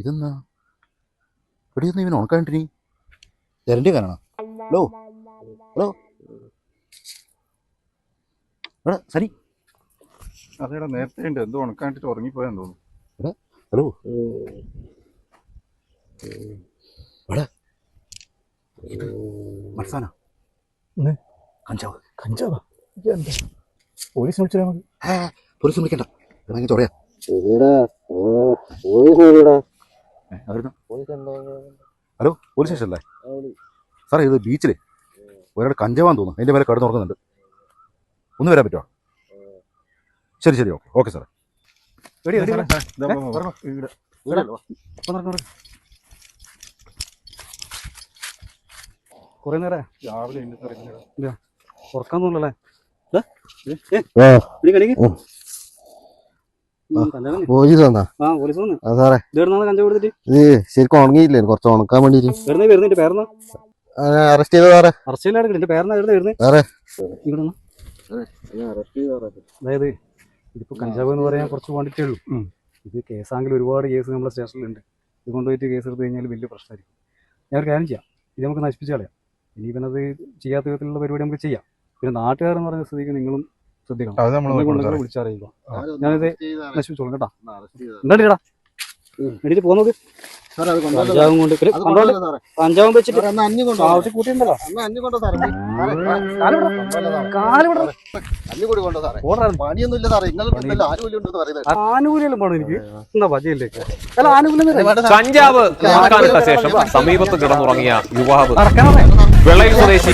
ഇതെന്നാ എടിയൊന്നും ഇവൻ ഉണക്കാണ്ടിനി തരണ്ടി കാണണം. ഹലോ ഹലോ എടാ സനി. അതേടാ നേരത്തെ ഉണ്ട്, എന്തോ ഉണക്കാണ്ടിട്ട് ഉറങ്ങിപ്പോയാന്ന് തോന്നുന്നു. എടാ ഹലോ എടാ മനസ്സാനാ കഞ്ചാവ്. കഞ്ചാവാ? പോലീസ് വിളിച്ചാൽ മതി. പോലീസ് വിളിക്കണ്ട, ഭയങ്കര ചൊറയാ. ഹലോ പോലീസ് സ്റ്റേഷൻ അല്ലേ സാറേ? ഇത് ബീച്ചിൽ ഒരാൾ കഞ്ചാവാന്ന് തോന്നുന്നു, അതിൻ്റെ മേലെ കിടന്നുറങ്ങുന്നുണ്ട്. ഒന്ന് വരാൻ പറ്റുമോ? ശരി ശരി ഓക്കെ ഓക്കെ സാറേ. കുറെ നേരം രാവിലെ ഉറക്കാൻ തോന്നല്ലേ? പോലീസ് വന്നാ? സാറേ ഇത് ശരിക്കും ഉണങ്ങിയില്ലേ? കുറച്ച് ഉണക്കാൻ വേണ്ടിട്ട് അറസ്റ്റ് ചെയ്ത സാറേ. സാറേ അതായത് ഇതിപ്പോ കഞ്ചാവ് എന്ന് പറയാൻ കുറച്ച് ക്വാണ്ടിറ്റി ഉള്ളൂ. ഇത് കേസാണെങ്കിൽ ഒരുപാട് കേസ് നമ്മുടെ സ്റ്റേഷനിലുണ്ട്. ഇത് കൊണ്ടുപോയിട്ട് കേസ് എടുത്ത് കഴിഞ്ഞാൽ വലിയ പ്രശ്നമായിരിക്കും. ഞാൻ ഒരു കാര്യം ചെയ്യാം, ഇത് നമുക്ക് നശിപ്പിച്ച് കളയാം. ഇനി പിന്നെ അത് ചെയ്യാത്ത വിധത്തിലുള്ള പരിപാടി നമുക്ക് ചെയ്യാം. പിന്നെ നാട്ടുകാരെന്ന് പറഞ്ഞ സ്ഥിതിക്ക് നിങ്ങളും ശ്രദ്ധിക്കണം, വിളിച്ചറിയിക്കുക. ഞാനിത് നശിപ്പിച്ചോളാം കേട്ടോ. എന്താ എണീറ്റ് പോ നോക്ക്. കഞ്ചാവും കൊണ്ട് കഞ്ചാവും വെച്ചിട്ട് കൂട്ടിണ്ടല്ലോ. ആനുകൂല്യം വേണം എനിക്ക്. എന്താ വജയില്ലേ കഞ്ചാവ് ശേഷം സമീപത്ത് കിടന്നുറങ്ങിയ യുവാവ് വെള്ളയിൽ സ്വദേശി